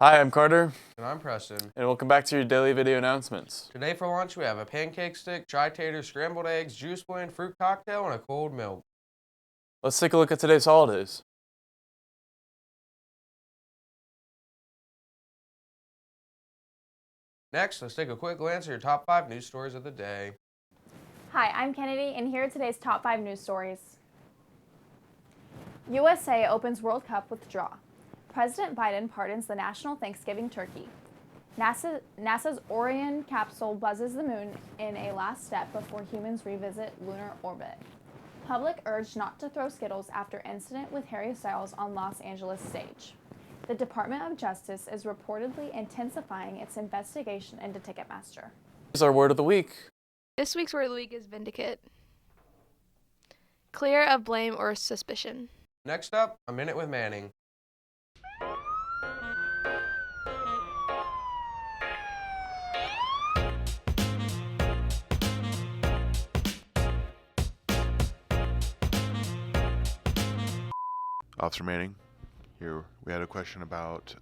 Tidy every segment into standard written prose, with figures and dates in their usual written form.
Hi, I'm Carter, And I'm Preston. and welcome back to your daily video announcements. Today for lunch we have a pancake stick, tri-tater, scrambled eggs, juice blend, fruit cocktail, and a cold milk. Let's take a look at today's holidays. Next, let's take a quick glance at your top 5 news stories of the day. Hi, I'm Kennedy, and here are today's top 5 news stories. USA opens World Cup with draw. President Biden pardons the national Thanksgiving turkey. NASA's Orion capsule buzzes the moon in a last step before humans revisit lunar orbit. Public urged not to throw Skittles after incident with Harry Styles on Los Angeles stage. The Department of Justice is reportedly intensifying its investigation into Ticketmaster. Here's our word of the week. This week's word of the week is vindicate. Clear of blame or suspicion. Next up, a minute with Manning. Officer Manning, here we had a question about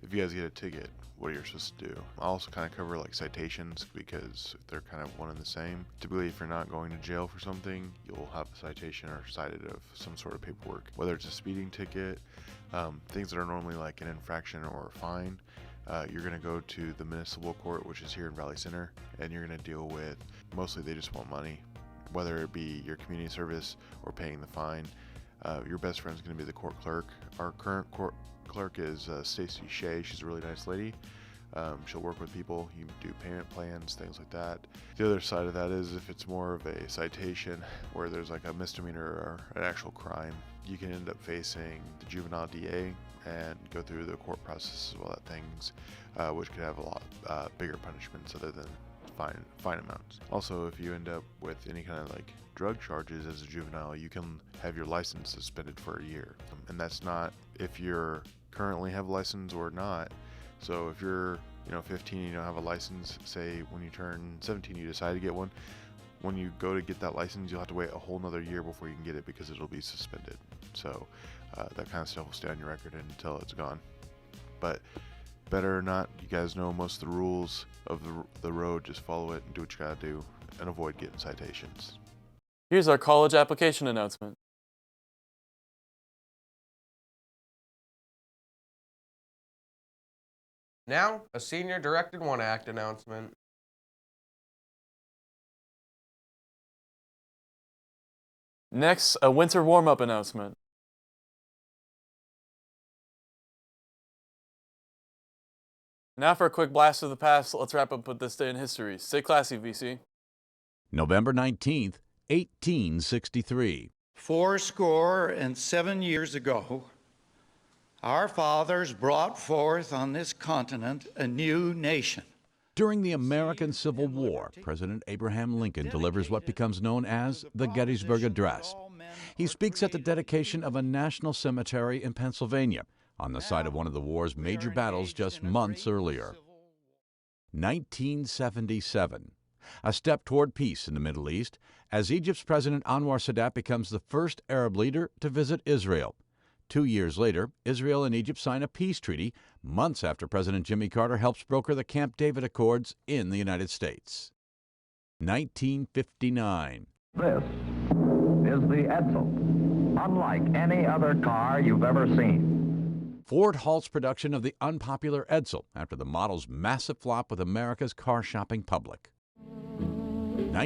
if you guys get a ticket, what are you supposed to do? I'll also kind of cover like citations because they're kind of one and the same. Typically, if you're not going to jail for something, you'll have a citation or cited of some sort of paperwork, whether it's a speeding ticket, things that are normally like an infraction or a fine. You're going to go to the municipal court, which is here in Valley Center, and you're going to deal with, mostly they just want money, whether it be your community service or paying the fine. Your best friend's going to be the court clerk. Our current court clerk is Stacy Shea. She's a really nice lady. She'll work with people. You do payment plans, things like that. The other side of that is if it's more of a citation where there's like a misdemeanor or an actual crime, you can end up facing the juvenile DA and go through the court process as well at things, which could have a lot bigger punishments other than fine amounts. Also, if you end up with any kind of like drug charges as a juvenile, you can have your license suspended for a year, and that's not if you're currently have a license or not. So if you're 15 and you don't have a license, say when you turn 17 you decide to get one, when you go to get that license you'll have to wait a whole nother year before you can get it because it'll be suspended. So that kind of stuff will stay on your record until it's gone. But better or not, you guys know most of the rules of the road. Just follow it and do what you gotta do and avoid getting citations. Here's our college application announcement. Now, a senior directed one act announcement. Next, a winter warm-up announcement. Now for a quick blast of the past, let's wrap up with this day in history. Stay classy, VC. November 19th, 1863. 77 years ago, our fathers brought forth on this continent a new nation. During the American Civil War, President Abraham Lincoln delivers what becomes known as the Gettysburg Address. He speaks at the dedication of a national cemetery in Pennsylvania, on the site of one of the war's major battles just months earlier. 1977. A step toward peace in the Middle East, as Egypt's President Anwar Sadat becomes the first Arab leader to visit Israel. 2 years later, Israel and Egypt sign a peace treaty, months after President Jimmy Carter helps broker the Camp David Accords in the United States. 1959. This is the Edsel, unlike any other car you've ever seen. Ford halts production of the unpopular Edsel after the model's massive flop with America's car-shopping public.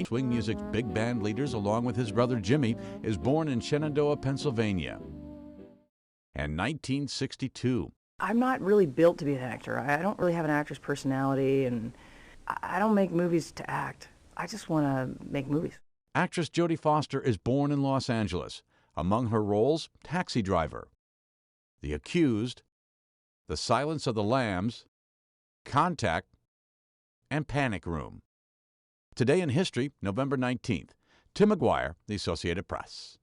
Swing music's big band leaders, along with his brother Jimmy, is born in Shenandoah, Pennsylvania. And 1962. I'm not really built to be an actor. I don't really have an actor's personality, and I don't make movies to act. I just want to make movies. Actress Jodie Foster is born in Los Angeles. Among her roles, Taxi Driver, The Accused, The Silence of the Lambs, Contact, and Panic Room. Today in history, November 19th. Tim McGuire, The Associated Press.